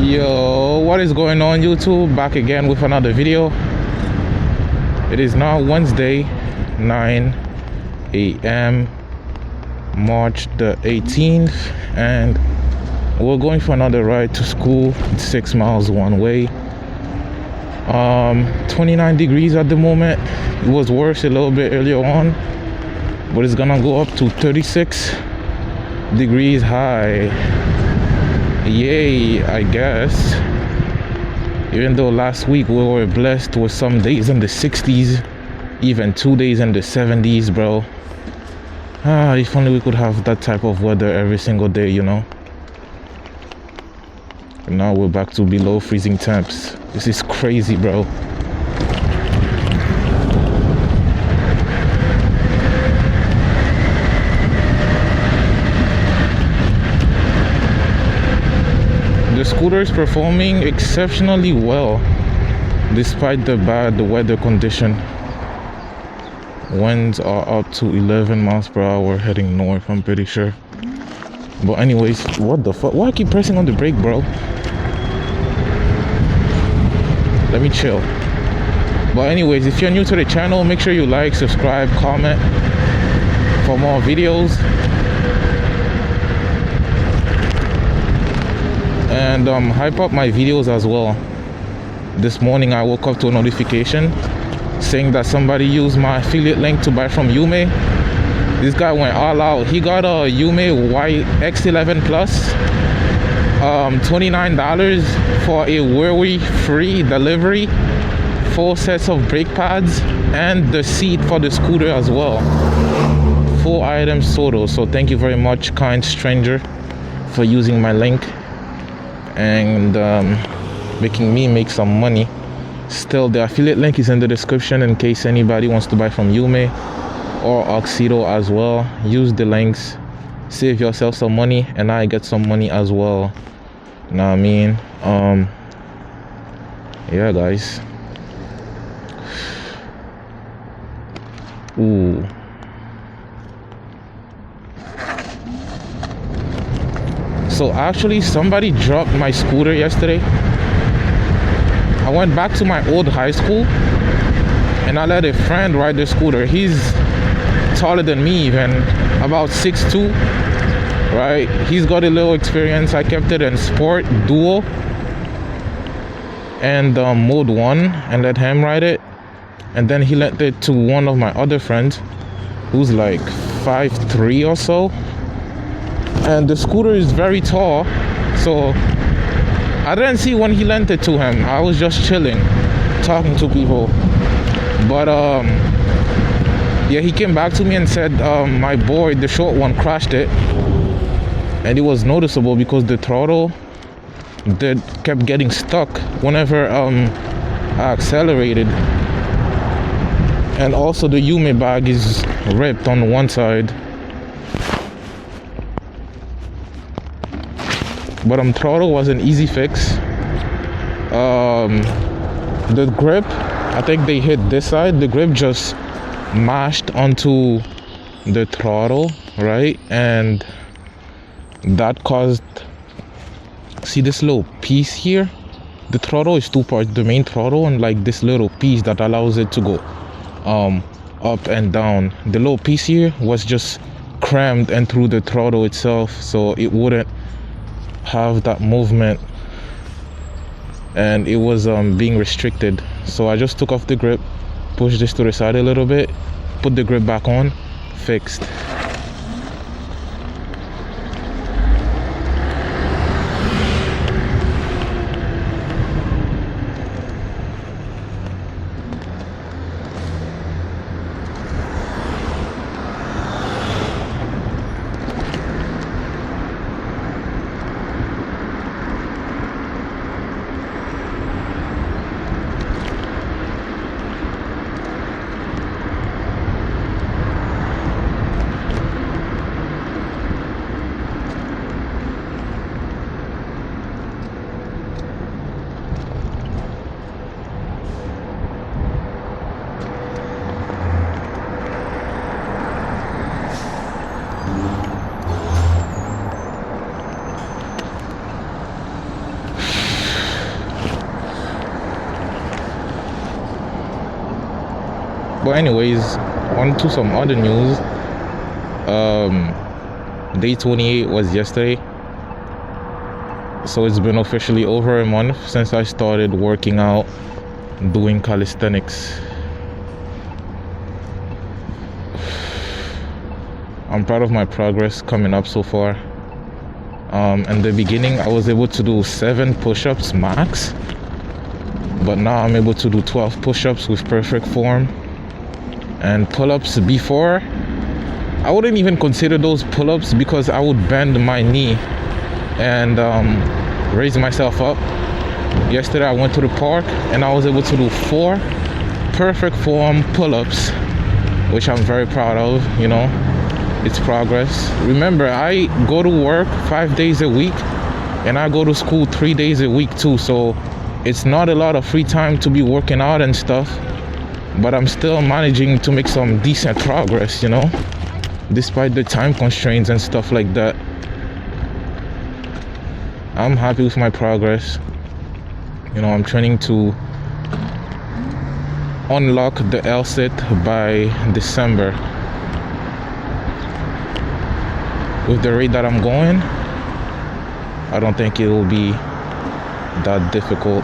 Yo, what is going on, YouTube? Back again with another video. It is now Wednesday, 9 a.m. March the 18th, and we're going for another ride to school. It's 6 miles one way. 29 degrees at the moment. It was worse a little bit earlier on, but it's gonna go up to 36 degrees high. Yay, I guess. Even though last week we were blessed with some days in the 60s, even 2 days in the 70s, bro. If only we could have that type of weather every single day, you know. And now we're back to below freezing temps. This is crazy, bro. The scooter is performing exceptionally well despite the bad weather condition. Winds are up to 11 miles per hour heading north, I'm pretty sure. But anyways, what the fuck? Why I keep pressing on the brake, bro? Let me chill. But anyways, if you're new to the channel, make sure you like, subscribe, comment for more videos. And hype up my videos as well. This morning I woke up to a notification saying that somebody used my affiliate link to buy from Yume. This guy went all out. He got a Yume X11 Plus, $29 for a worry-free delivery, 4 sets of brake pads, and the seat for the scooter as well. 4 items total. So thank you very much, kind stranger, for using my link and making me make some money. Still, the affiliate link is in the description in case anybody wants to buy from Yume or Oxido as well. Use the links, save yourself some money, and I get some money as well. You know what I mean? Yeah, guys. Ooh. So actually, somebody dropped my scooter yesterday. I went back to my old high school and I let a friend ride the scooter. He's taller than me, even about 6'2", right? He's got a little experience. I kept it in sport, duo, and mode 1 and let him ride it. And then he lent it to one of my other friends who's like 5'3" or so. And the scooter is very tall, so I didn't see when he lent it to him. I was just chilling, talking to people. But yeah, he came back to me and said my boy, the short one, crashed it, and it was noticeable because the throttle kept getting stuck whenever I accelerated. And also the Yume bag is ripped on one side. But throttle was an easy fix. The grip, I think they hit this side. The grip just mashed onto the throttle, right? And that caused, see this little piece here? The throttle is 2 parts, the main throttle and like this little piece that allows it to go up and down. The little piece here was just crammed and through the throttle itself, so it wouldn't have that movement, and it was being restricted. So I just took off the grip, pushed this to the side a little bit, put the grip back on, fixed. But anyways, on to some other news. Day 28 was yesterday, so it's been officially over a month since I started working out, doing calisthenics. I'm proud of my progress coming up so far. In the beginning, I was able to do 7 push-ups max, but now I'm able to do 12 push-ups with perfect form. And pull-ups before, I wouldn't even consider those pull-ups because I would bend my knee and raise myself up. Yesterday I went to the park and I was able to do 4 perfect form pull-ups, which I'm very proud of. You know, it's progress. Remember, I go to work 5 days a week and I go to school 3 days a week too, so it's not a lot of free time to be working out and stuff, but I'm still managing to make some decent progress, you know, despite the time constraints and stuff like that. I'm happy with my progress. You know, I'm training to unlock the LSIT by December. With the rate that I'm going, I don't think it will be that difficult.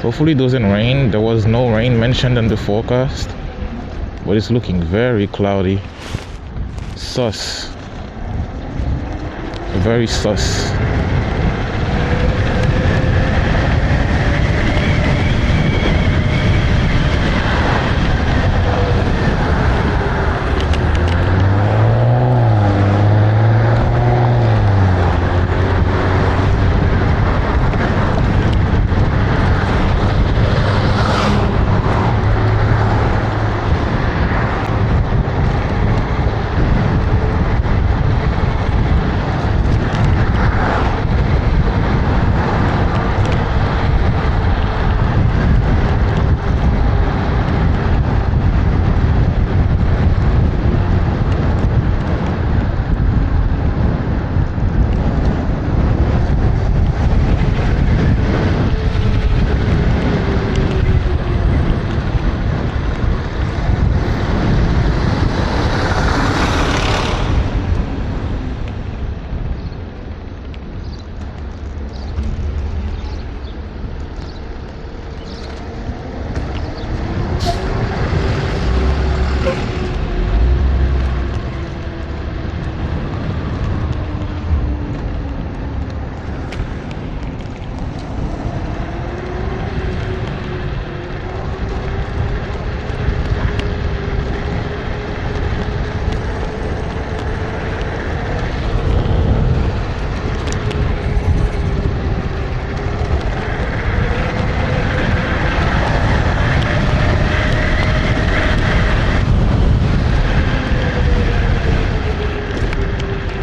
Hopefully it doesn't rain. There was no rain mentioned in the forecast, but it's looking very cloudy. Sus. Very sus.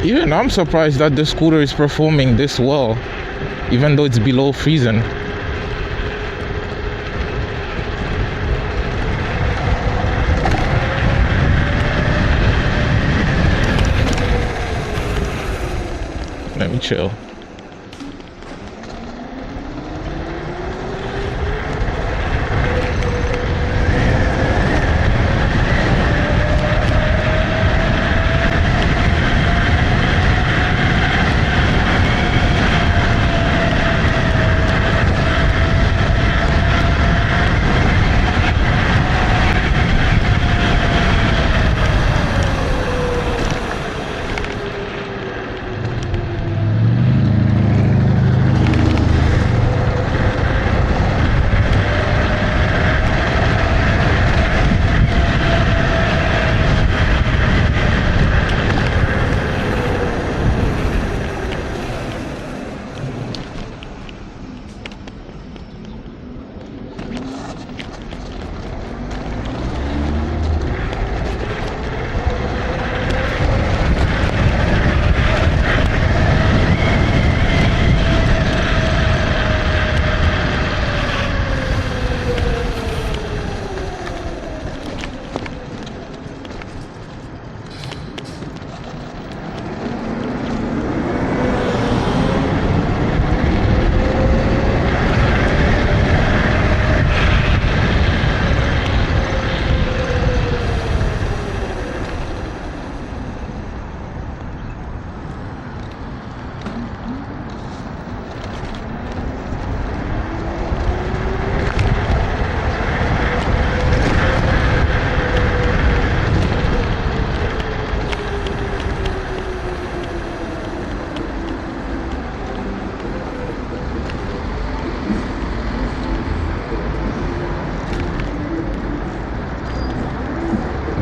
Even I'm surprised that the scooter is performing this well, even though it's below freezing. Let me chill.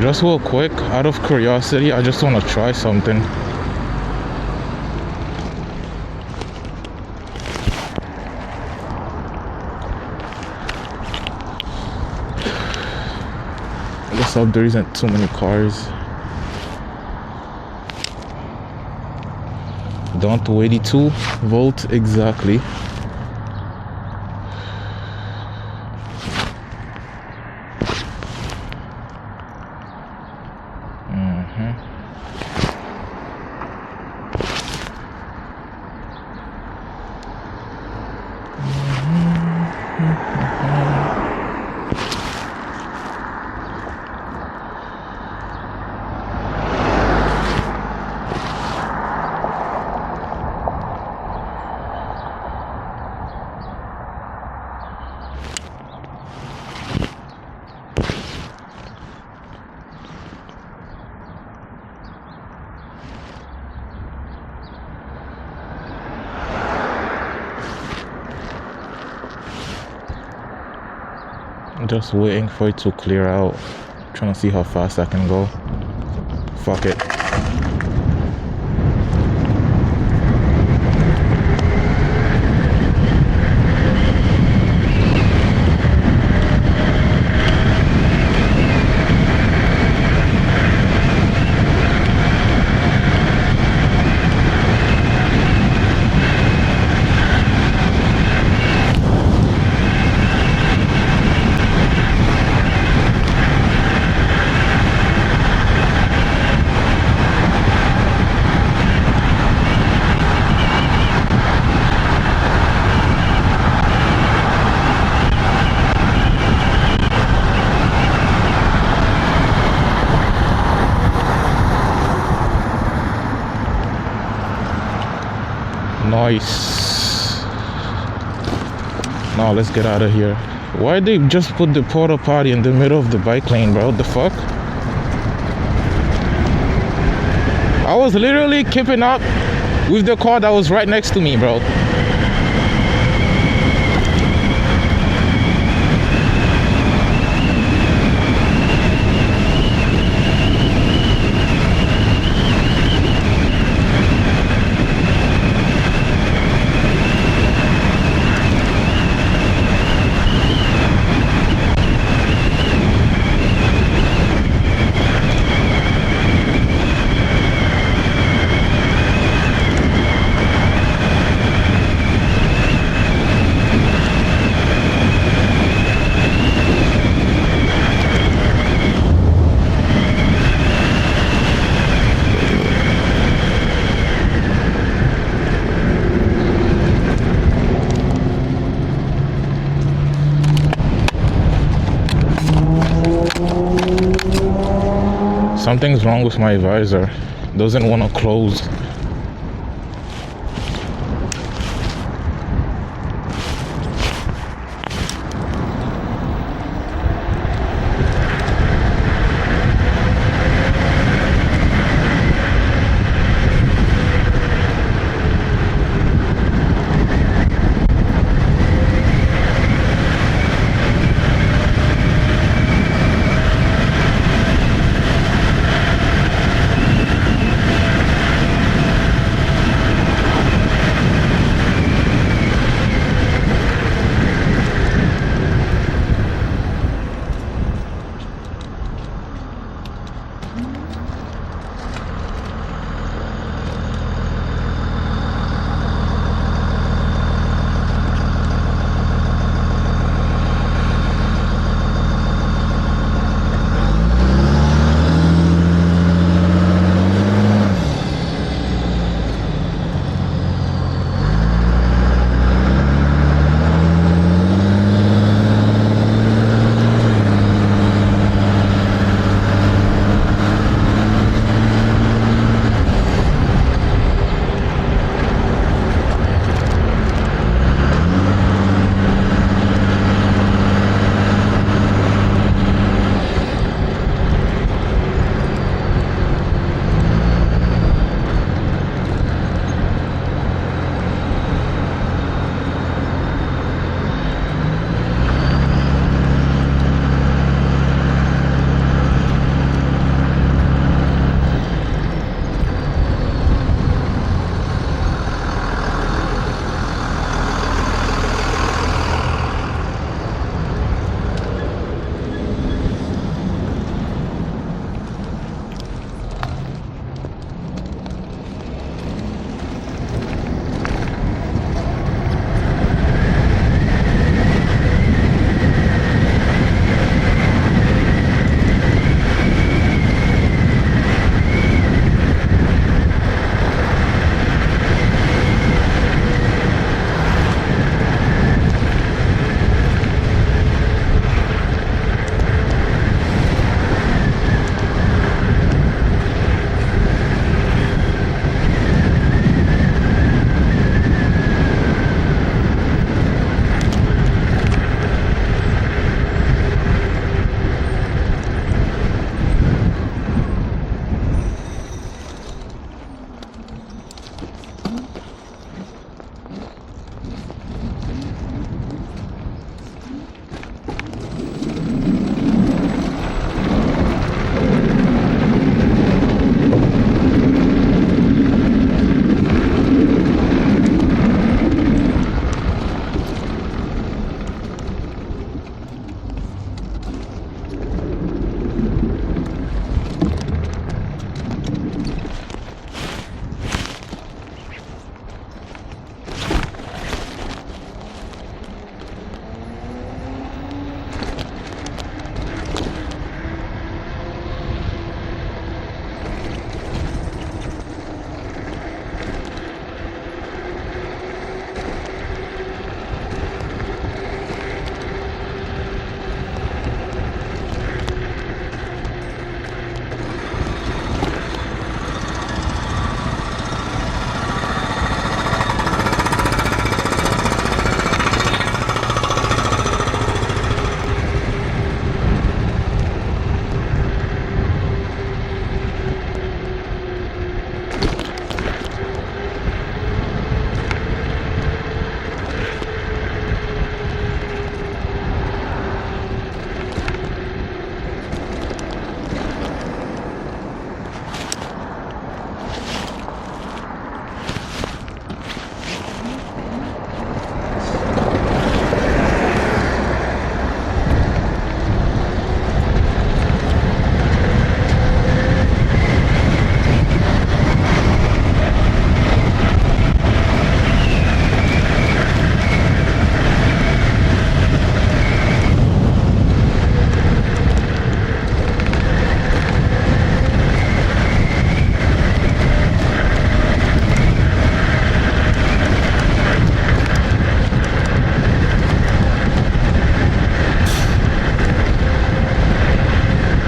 Just real quick, out of curiosity, I just want to try something. Let's hope there isn't too many cars. Down to 82 volts exactly. Just waiting for it to clear out. Trying to see how fast I can go. Fuck it. Nice. Now let's get out of here. Why they just put the porta potty in the middle of the bike lane, bro? What the fuck? I was literally keeping up with the car that was right next to me, bro. Something's wrong with my visor. Doesn't want to close.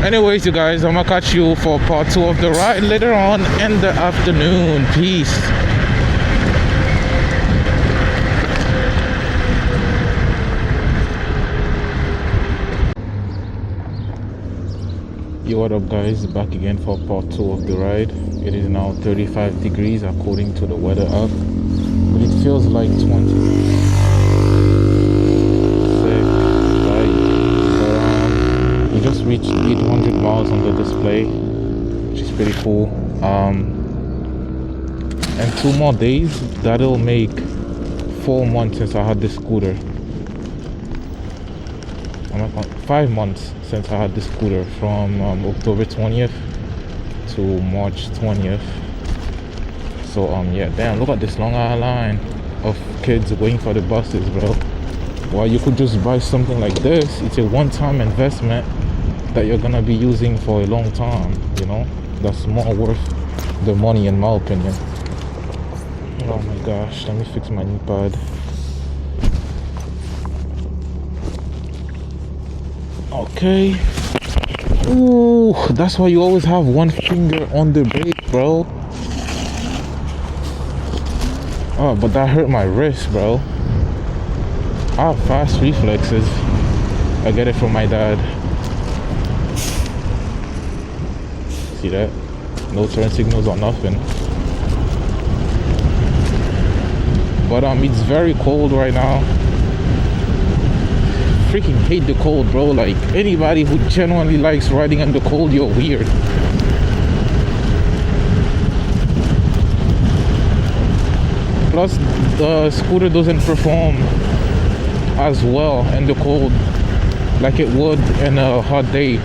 Anyways, you guys, I'm gonna catch you for part 2 of the ride later on in the afternoon. Peace. Yo, what up guys, back again for part 2 of the ride. It is now 35 degrees according to the weather app, but it feels like 20. Sick, right? We just reached 800 miles on the display, which is pretty cool. And 2 more days, that'll make 4 months since I had this scooter. 5 months since I had this scooter, from October 20th to March 20th. So yeah, damn, look at this long line of kids waiting for the buses, bro. While you could just buy something like this, it's a one-time investment that you're gonna be using for a long time, you know. That's more worth the money in my opinion. Oh my gosh, let me fix my knee pad. Okay. Ooh, that's why you always have one finger on the brake, bro. Oh, but that hurt my wrist, bro. I have fast reflexes. I get it from my dad. See that? No turn signals or nothing. But it's very cold right now. Freaking hate the cold, bro. Like, anybody who genuinely likes riding in the cold, you're weird. Plus, the scooter doesn't perform as well in the cold like it would in a hot day.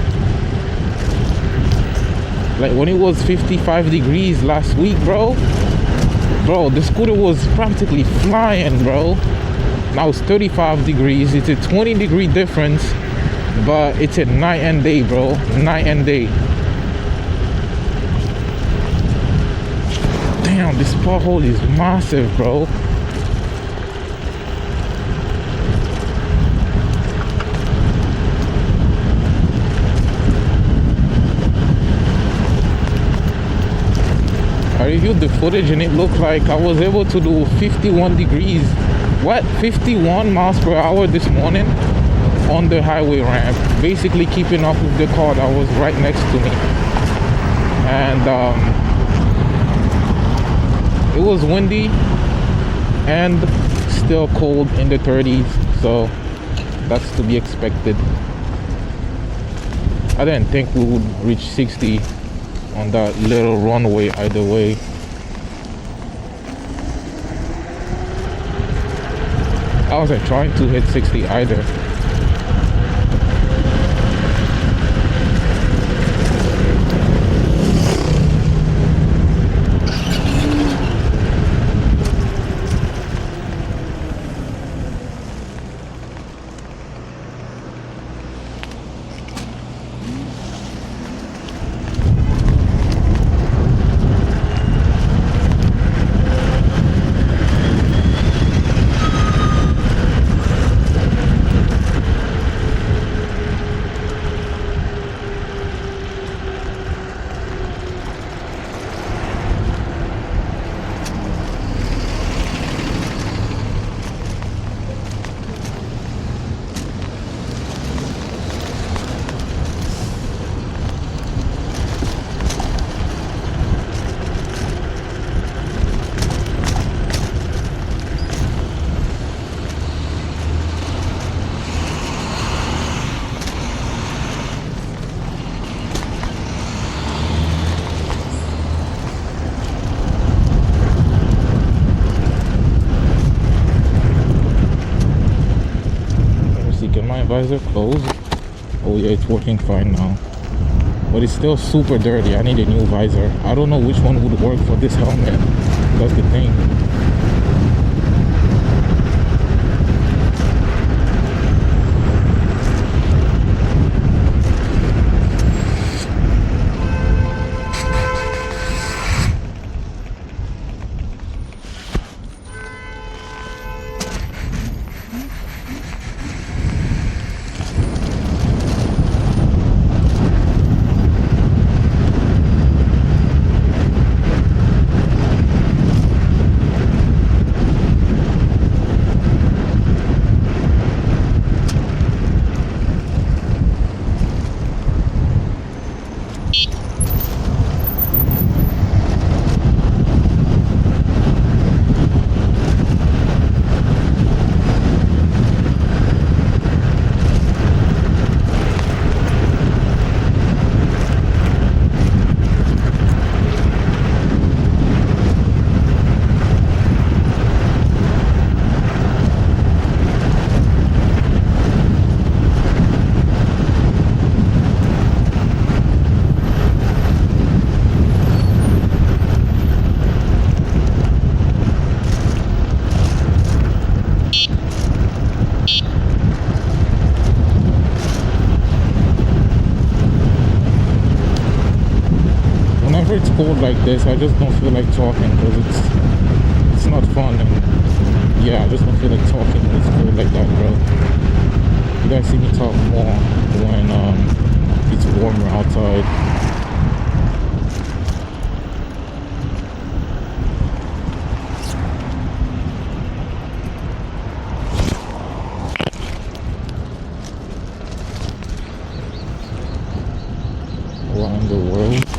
Like when it was 55 degrees last week, bro, the scooter was practically flying, bro. Now it's 35 degrees. It's a 20-degree difference, but it's a night and day, bro. Night and day. Damn, this pothole is massive, bro. I reviewed the footage and it looked like I was able to do 51 degrees. What? 51 miles per hour this morning on the highway ramp, basically keeping up with the car that was right next to me. And it was windy and still cold in the 30s, so that's to be expected. I didn't think we would reach 60 on that little runway either way. I wasn't trying to hit 60 either. Visor closed. Oh yeah, it's working fine now, but it's still super dirty. I need a new visor. I don't know which one would work for this helmet. That's the thing. whenever it's cold like this, I just don't feel like talking because it's not fun. And yeah, I just don't feel like talking when it's cold like that, bro. You guys see me talk more when it's warmer outside. Around the world.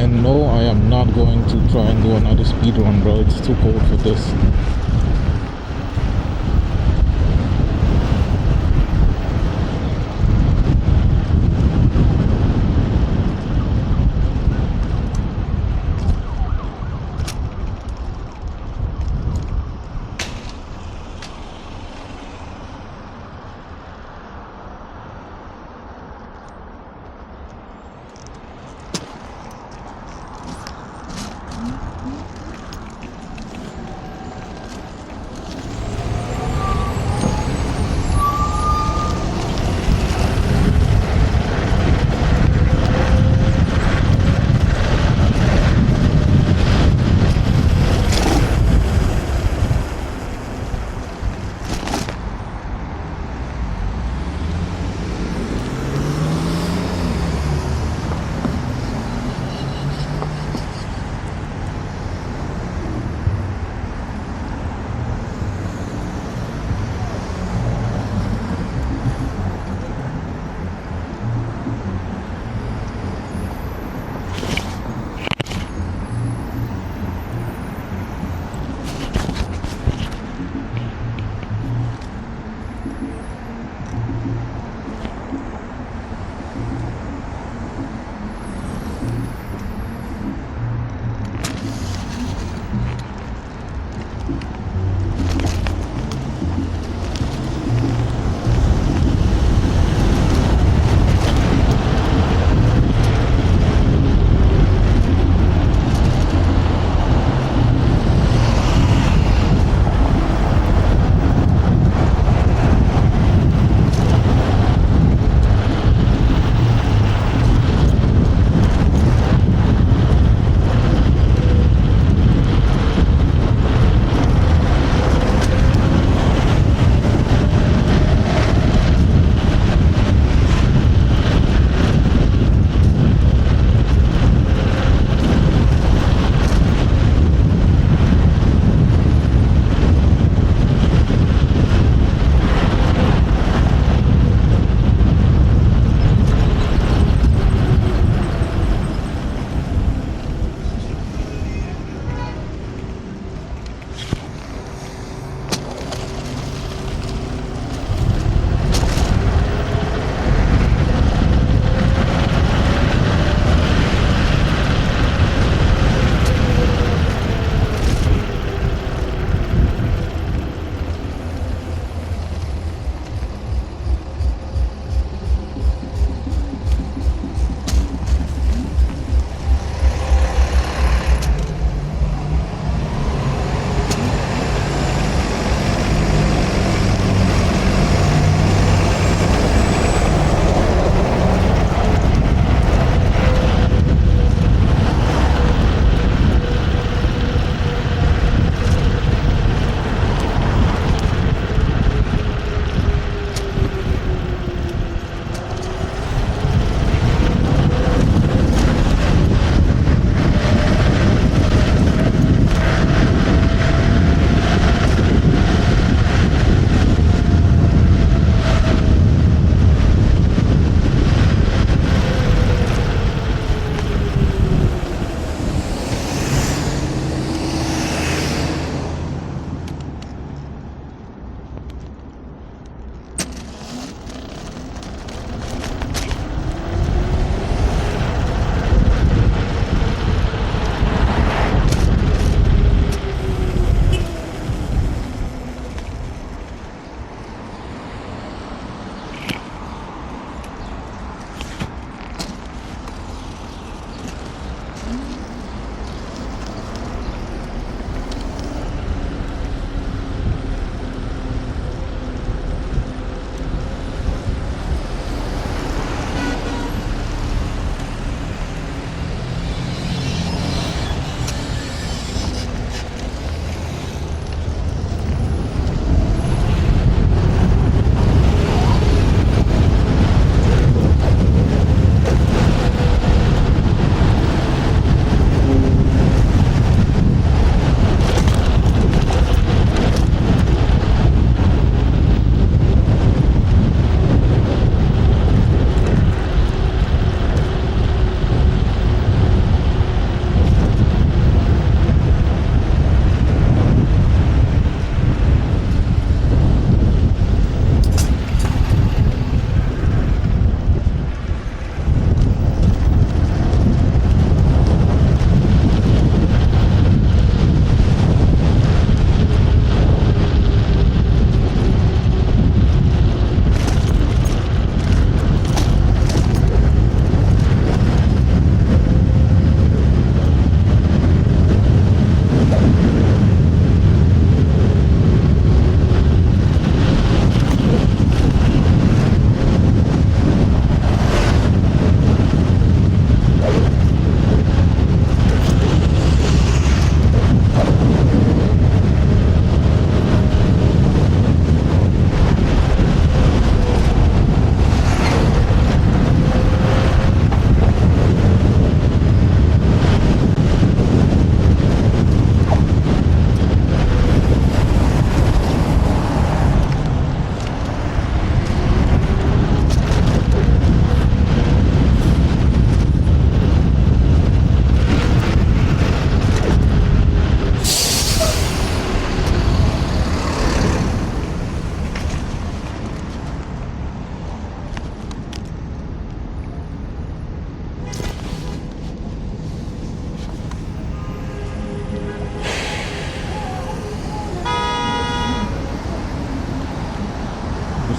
And no, I am not going to try and do another speed run, bro. It's too cold for this.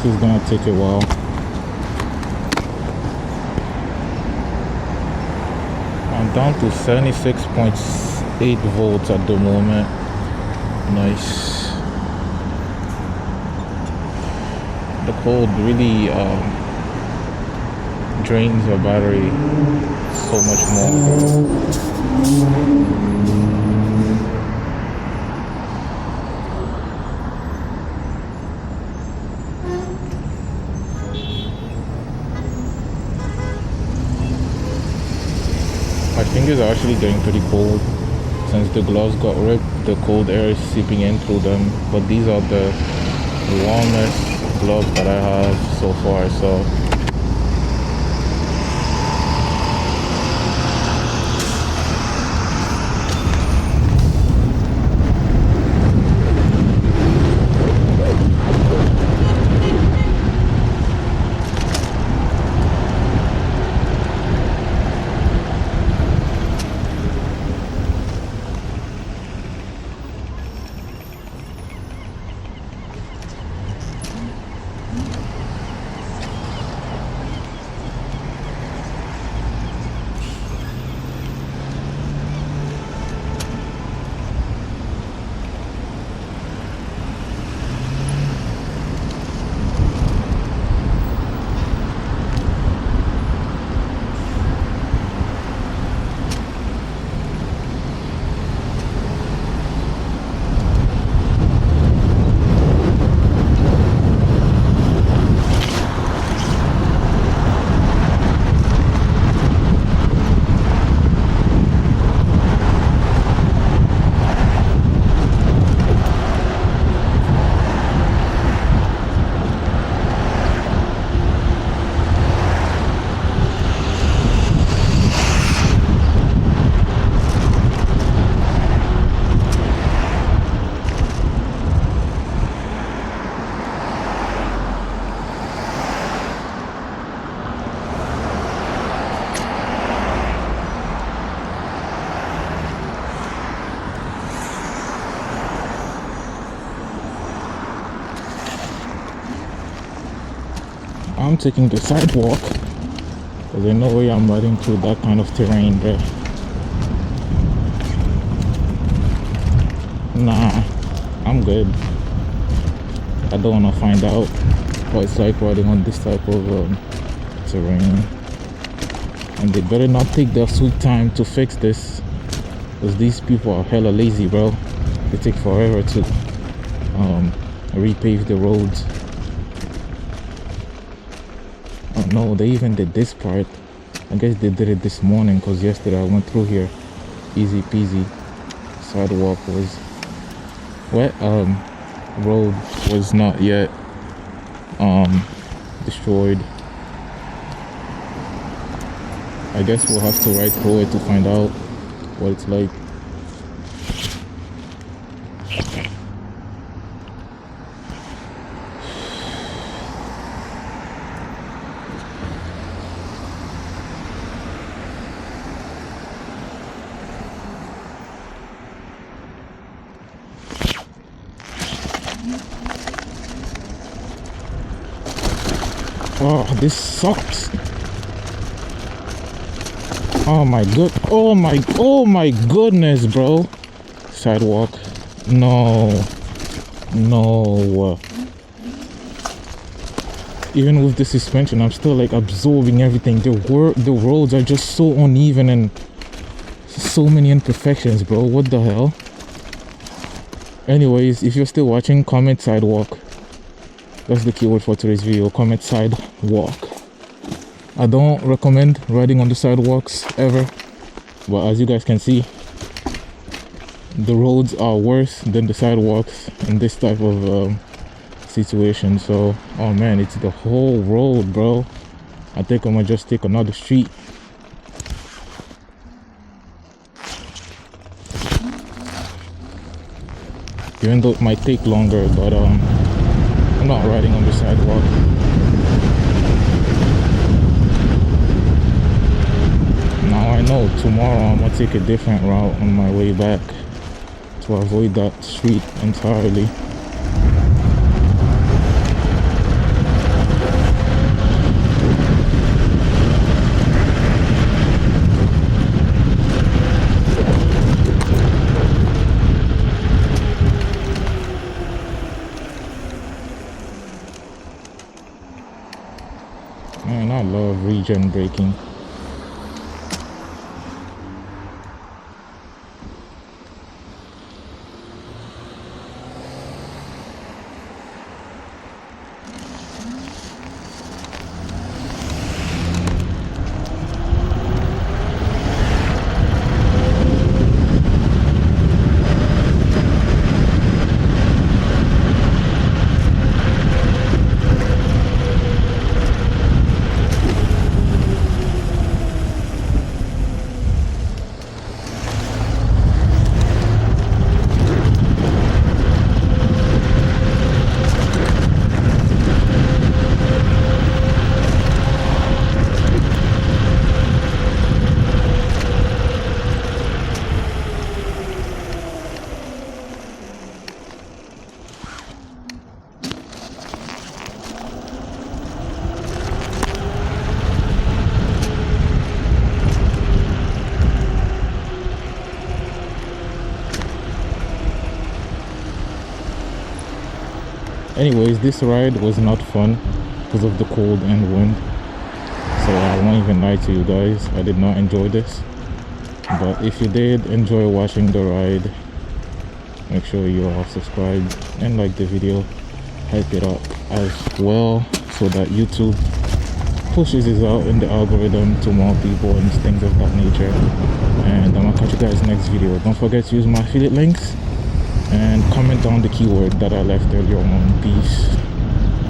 This is gonna take a while. I'm down to 76.8 volts at the moment. Nice. The cold really drains your battery so much more. My fingers are actually getting pretty cold. Since the gloves got ripped, the cold air is seeping in through them. But these are the warmest gloves that I have so far, so I'm taking the sidewalk because there's no way I'm riding through that kind of terrain there. Nah, I'm good. I don't want to find out what it's like riding on this type of terrain. And they better not take their sweet time to fix this, because these people are hella lazy, bro. They take forever to repave the roads. Oh no, they even did this part. I guess they did it this morning because yesterday I went through here easy peasy. Sidewalk was wet. Road was not yet destroyed. I guess we'll have to ride through it to find out what it's like. Oh, this sucks. Oh my goodness, bro. Sidewalk. No. Even with the suspension, I'm still like absorbing everything. The roads are just so uneven and so many imperfections, bro. What the hell? Anyways, if you're still watching, comment sidewalk. That's the keyword for today's video. Comment sidewalk. I don't recommend riding on the sidewalks ever, but as you guys can see, the roads are worse than the sidewalks in this type of situation. So, oh man, it's the whole road, bro. I think I'm gonna just take another street. Even though it might take longer, but I'm not riding on the sidewalk. Now I know tomorrow I'm gonna take a different route on my way back to avoid that street entirely. Man, I love regen braking. Anyways, this ride was not fun because of the cold and wind, so I won't even lie to you guys, I did not enjoy this. But if you did enjoy watching the ride, make sure you are subscribed and like the video, hype it up as well so that YouTube pushes this out in the algorithm to more people and things of that nature. And I'm gonna catch you guys next video. Don't forget to use my affiliate links and comment down the keyword that I left earlier on. Peace.